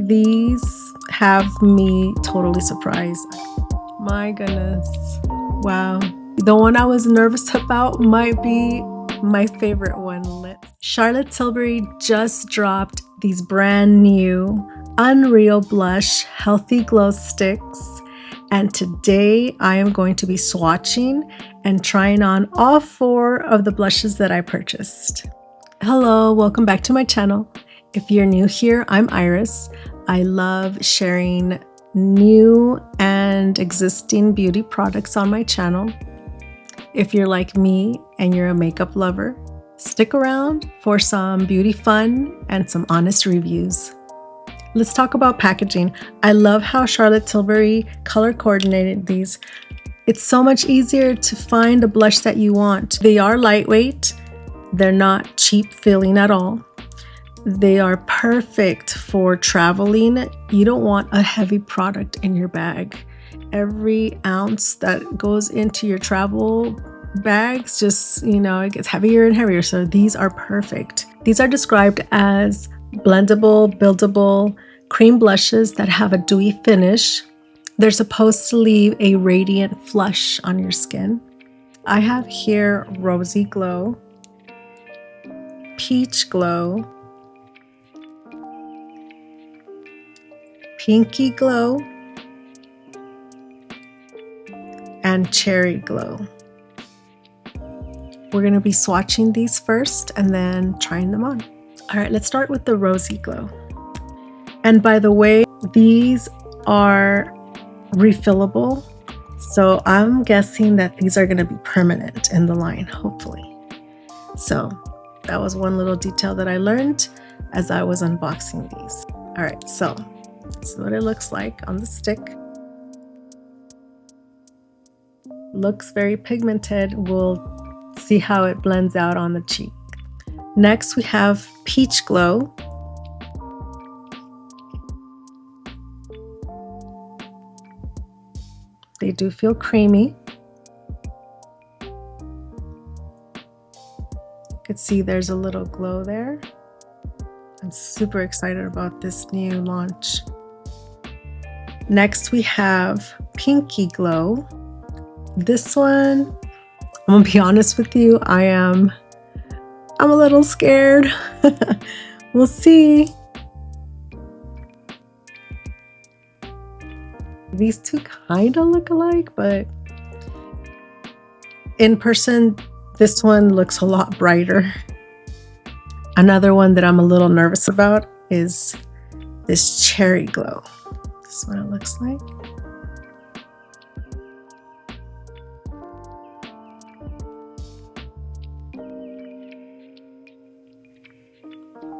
These have me totally surprised. My goodness. Wow. The one I was nervous about might be my favorite one. Charlotte Tilbury just dropped these brand new Unreal Blush Healthy Glow Sticks. And today I am going to be swatching and trying on all 4 of the blushes that I purchased. Hello, welcome back to my channel. If you're new here, I'm Iris. I love sharing new and existing beauty products on my channel. If you're like me and you're a makeup lover, stick around for some beauty fun and some honest reviews. Let's talk about packaging. I love how Charlotte Tilbury color coordinated these. It's so much easier to find a blush that you want. They are lightweight. They're not cheap feeling at all. They are perfect for traveling. You don't want a heavy product in your bag. Every ounce that goes into your travel bags just, it gets heavier and heavier. So these are perfect. These are described as blendable, buildable cream blushes that have a dewy finish. They're supposed to leave a radiant flush on your skin. I have here Rosy Glow, Peach Glow, Peachy Glow, and Cherry Glow. We're going to be swatching these first and then trying them on. All right, let's start with the Rosy Glow. And by the way, these are refillable. So I'm guessing that these are going to be permanent in the line, hopefully. So that was one little detail that I learned as I was unboxing these. All right, so this is what it looks like on the stick. Looks very pigmented. We'll see how it blends out on the cheek. Next, we have Peach Glow. They do feel creamy. You can see there's a little glow there. I'm super excited about this new launch. Next, we have Peachy Glow. This one, I'm gonna be honest with you, I'm a little scared. We'll see. These two kind of look alike, but in person, this one looks a lot brighter. Another one that I'm a little nervous about is this Cherry Glow. This is what it looks like.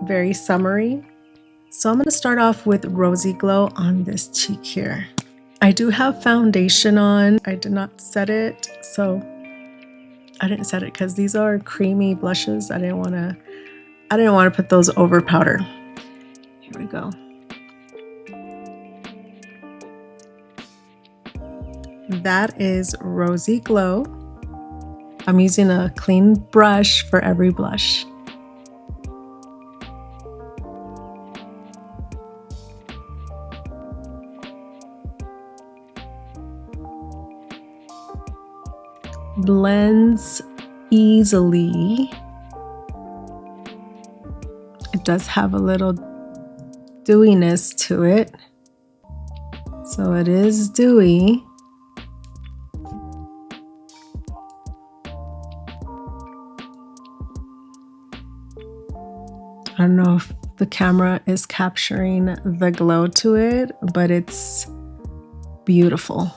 Very summery. So I'm going to start off with Rosy Glow on this cheek here. I do have foundation on. I did not set it, so I didn't set it because these are creamy blushes. I didn't want to put those over powder. Here we go. That is Rosy Glow. I'm using a clean brush for every blush. Blends easily. It does have a little dewiness to it. So it is dewy. I don't know if the camera is capturing the glow to it, but it's beautiful.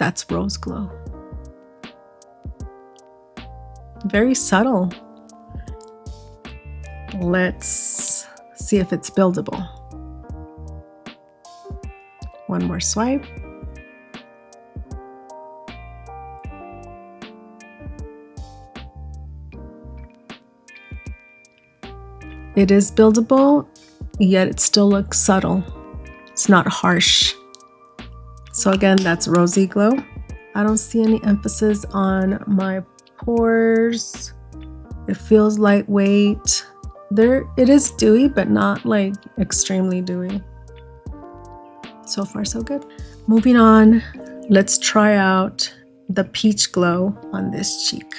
That's Rose Glow. Very subtle. Let's see if it's buildable. One more swipe. It is buildable, yet it still looks subtle. It's not harsh. So again, that's Rosy Glow. I don't see any emphasis on my pores. It feels lightweight. It is dewy, but not like extremely dewy. So far, so good. Moving on, let's try out the Peach Glow on this cheek.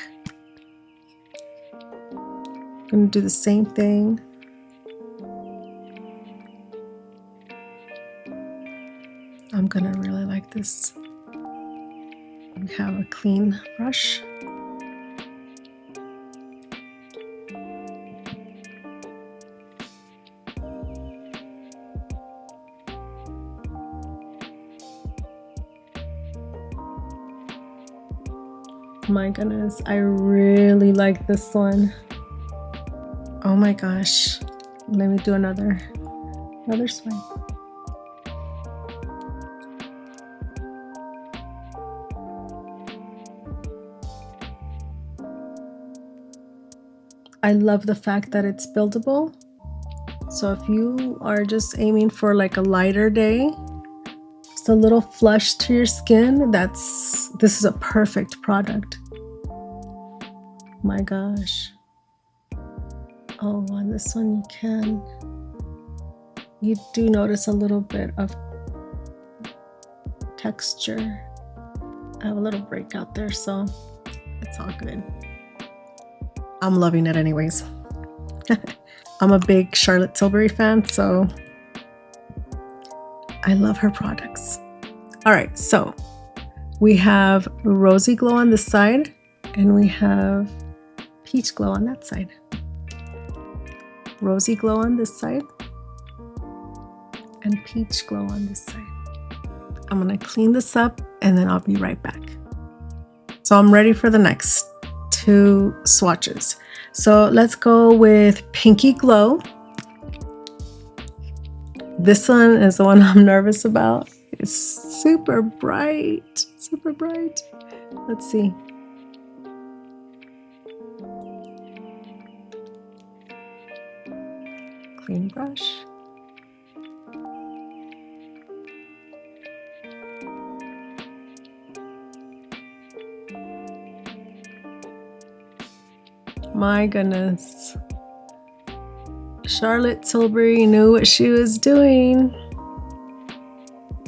I'm gonna do the same thing. I'm gonna really like this. We have a clean brush. My goodness, I really like this one. Oh my gosh. Let me do another swipe. I love the fact that it's buildable. So if you are just aiming for like a lighter day, just a little flush to your skin, this is a perfect product. My gosh. Oh, on this one you do notice a little bit of texture. I have a little breakout there, so it's all good. I'm loving it anyways. I'm a big Charlotte Tilbury fan, so I love her products. All right, so we have Rosy Glow on this side, and we have Peach Glow on that side. Rosy Glow on this side, and Peach Glow on this side. I'm gonna clean this up, and then I'll be right back. So I'm ready for the next two swatches. So let's go with Peachy Glow. This one is the one I'm nervous about. It's super bright, super bright. Let's see. Clean brush. My goodness. Charlotte Tilbury knew what she was doing.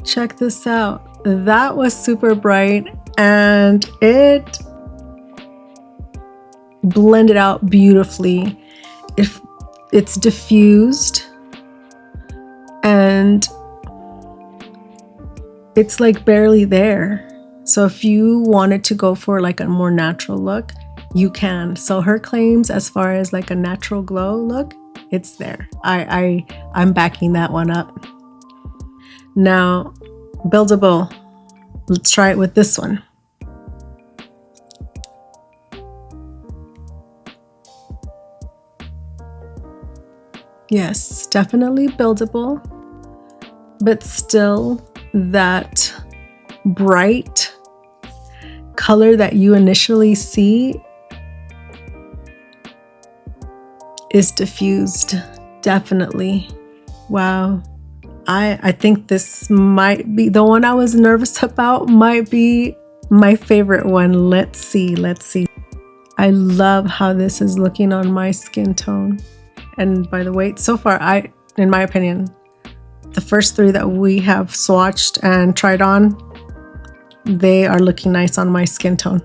Check this out. That was super bright and it blended out beautifully. It's diffused and it's like barely there. So if you wanted to go for like a more natural look, you can. So her claims as far as like a natural glow look, it's there. I'm backing that one up. Now, buildable. Let's try it with this one. Yes, definitely buildable, but still that bright color that you initially see is diffused. Definitely. Wow. I think this might be the one I was nervous about, might be my favorite one. Let's see. I love how this is looking on my skin tone. And by the way, so far, in my opinion, the first three that we have swatched and tried on, they are looking nice on my skin tone.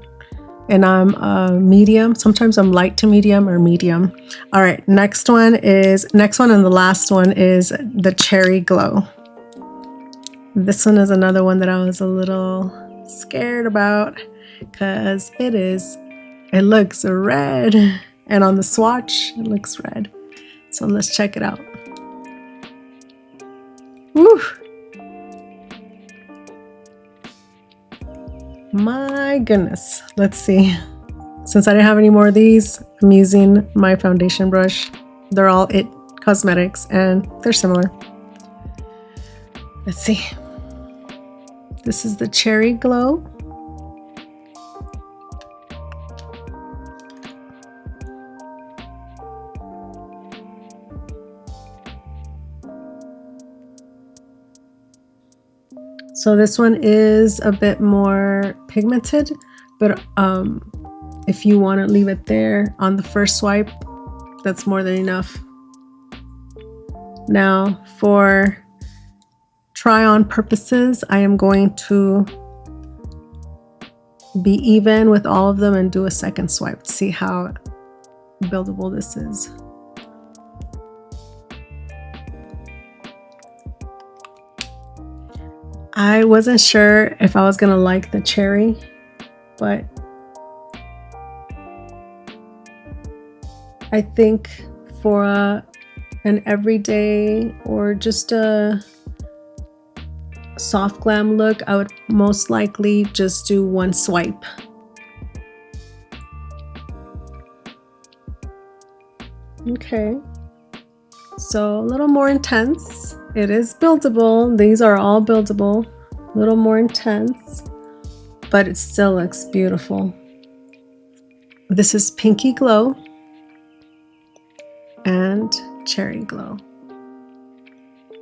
And I'm medium. Sometimes I'm light to medium or medium. All right, next one and the last one is the Cherry Glow. This one is another one that I was a little scared about because it looks red. And on the swatch, it looks red. So let's check it out. Woo! My goodness. Let's see. Since I didn't have any more of these, I'm using my foundation brush. They're all IT Cosmetics and they're similar. Let's see. This is the Cherry Glow. So this one is a bit more pigmented, but if you want to leave it there on the first swipe, that's more than enough. Now for try on purposes, I am going to be even with all of them and do a second swipe to see how buildable this is. I wasn't sure if I was gonna like the cherry, but I think for an everyday or just a soft glam look, I would most likely just do one swipe. Okay, so a little more intense. It is buildable. These are all buildable. A little more intense, but it still looks beautiful. This is Pinky Glow and Cherry Glow.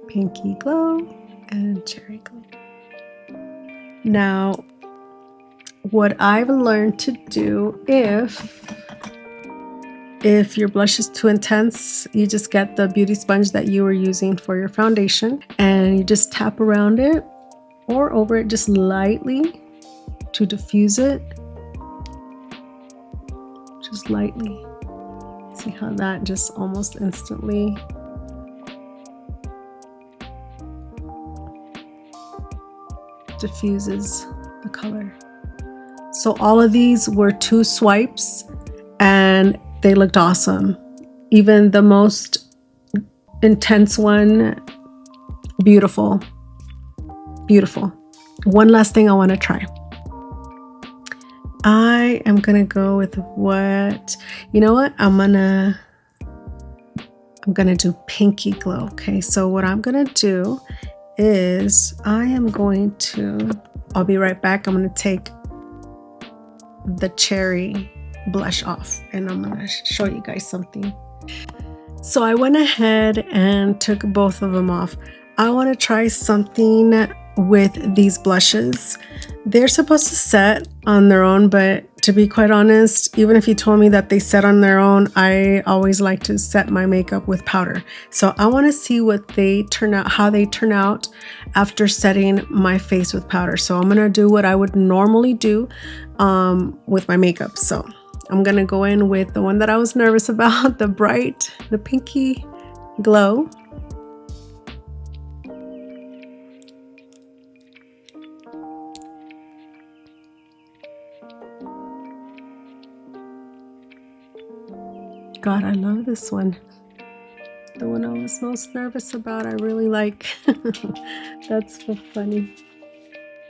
Pinky Glow and Cherry Glow. Now, what I've learned to do, if your blush is too intense, you just get the beauty sponge that you were using for your foundation and you just tap around it or over it just lightly to diffuse it. Just lightly. See how that just almost instantly diffuses the color. So all of these were 2 swipes and they looked awesome. Even the most intense one, beautiful, beautiful. One last thing I want to try. I am gonna go with what, you know what? I'm gonna do Pinky Glow. Okay, so what I'm gonna do is I'll be right back. I'm gonna take the cherry blush off and I'm gonna show you guys something. So I went ahead and took both of them off. I want to try something with these blushes. They're supposed to set on their own, but to be quite honest, even if you told me that they set on their own, I always like to set my makeup with powder. So I want to see how they turn out after setting my face with powder. So I'm gonna do what I would normally do with my makeup. So I'm gonna go in with the one that I was nervous about, the Pinky Glow. God, I love this one. The one I was most nervous about, I really like. That's so funny.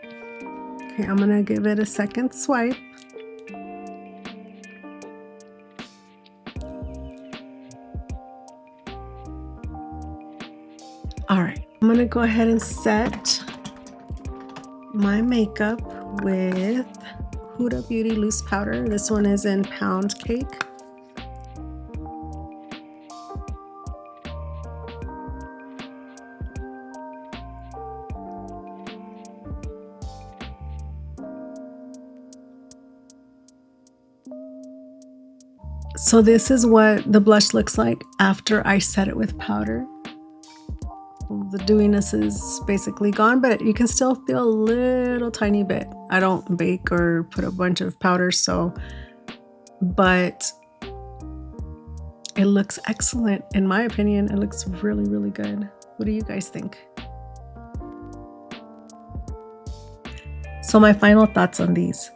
Okay, I'm gonna give it a second swipe. All right, I'm gonna go ahead and set my makeup with Huda Beauty Loose Powder. This one is in Pound Cake. So this is what the blush looks like after I set it with powder. The dewiness is basically gone, but you can still feel a little tiny bit. I don't bake or put a bunch of powder, but it looks excellent. In my opinion, it looks really, really good. What do you guys think? So my final thoughts on these.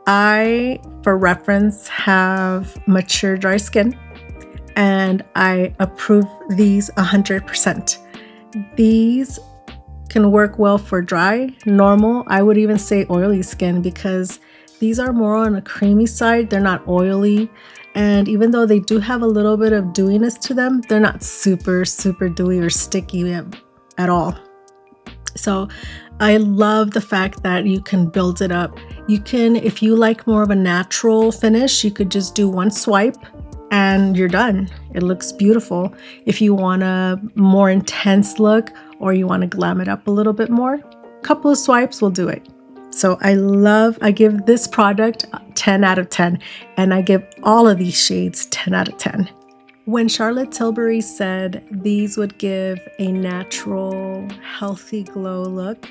I, for reference, have mature dry skin and I approve these 100%. These can work well for dry, normal, I would even say oily skin because these are more on a creamy side. They're not oily. And even though they do have a little bit of dewiness to them, they're not super, super dewy or sticky at all. So I love the fact that you can build it up. You can, if you like more of a natural finish, you could just do one swipe and you're done. It looks beautiful. If you want a more intense look or you want to glam it up a little bit more, a couple of swipes will do it. So I give this product 10 out of 10 and I give all of these shades 10 out of 10. When Charlotte Tilbury said these would give a natural, healthy glow look,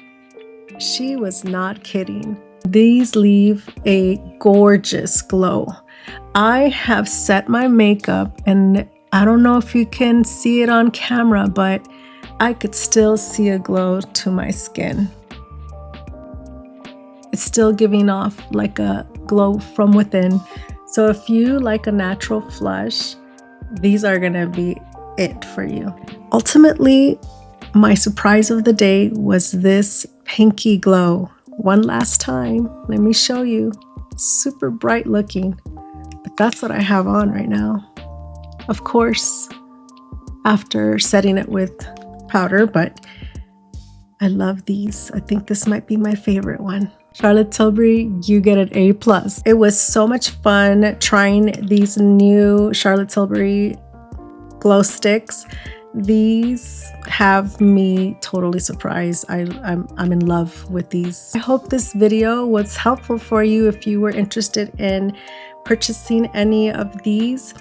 she was not kidding. These leave a gorgeous glow. I have set my makeup and I don't know if you can see it on camera, but I could still see a glow to my skin. It's still giving off like a glow from within. So if you like a natural flush, these are gonna be it for you. Ultimately, my surprise of the day was this pinky glow. One last time, let me show you. Super bright looking, but that's what I have on right now. Of course, after setting it with powder, but I love these. I think this might be my favorite one. Charlotte Tilbury, you get an A+. It was so much fun trying these new Charlotte Tilbury glow sticks. These have me totally surprised. I'm in love with these. I hope this video was helpful for you if you were interested in purchasing any of these.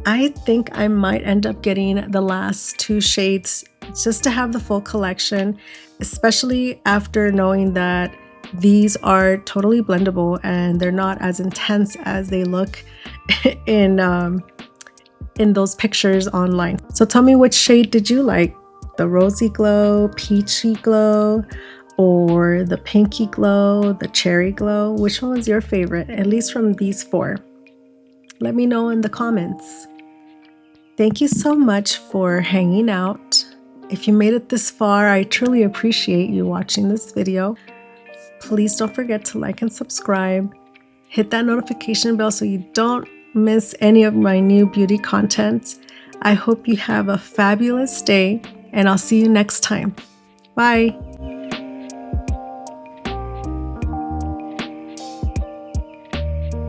I think I might end up getting the last 2 shades just to have the full collection, especially after knowing that these are totally blendable and they're not as intense as they look in those pictures online. So tell me, which shade did you like? The Rosy Glow, Peachy Glow, or the Pinky Glow, the Cherry Glow? Which one was your favorite, at least from these 4? Let me know in the comments. Thank you so much for hanging out. If you made it this far, I truly appreciate you watching this video. Please don't forget to like and subscribe. Hit that notification bell so you don't miss any of my new beauty content. I hope you have a fabulous day, and I'll see you next time. Bye.